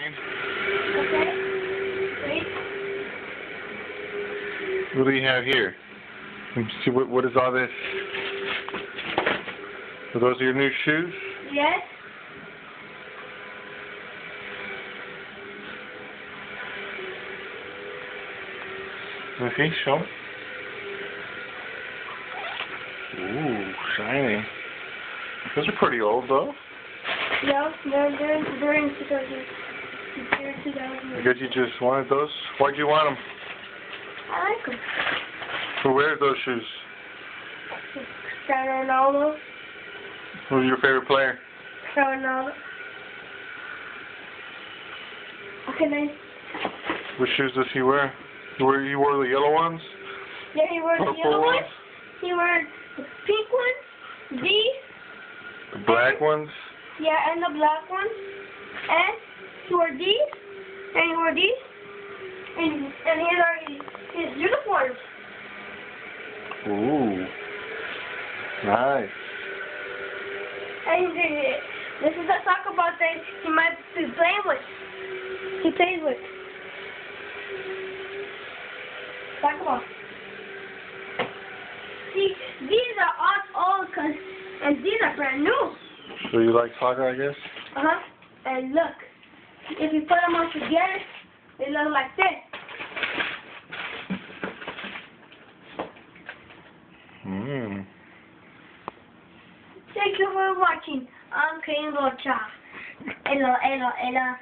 Okay. Wait. What do you have here? Let me see what is all this? Are those your new shoes? Yes. Okay, show 'em. Ooh, shiny. Those are pretty old though. Yeah, they're in 2000. I guess you just wanted those. Why'd you want them? I like them. Who wears those shoes? Cristiano Ronaldo. Who's your favorite player? Ronaldo. Okay, nice. What shoes does he wear? He wore the yellow ones? Yeah, he wore the Purple yellow ones? ones. He wore the pink ones. These. The black ones? Yeah, and the black ones. And he wore these. And he wore these. And here are his uniforms. Ooh. Nice. And this is a soccer ball that he might be playing with. He plays with. Soccer ball. See, these are all old, and these are brand new. So you like soccer, I guess? Uh-huh. And look, if you put them all together, they look like this. Mmm. Thank you for watching. I'm King Rocha. Ella.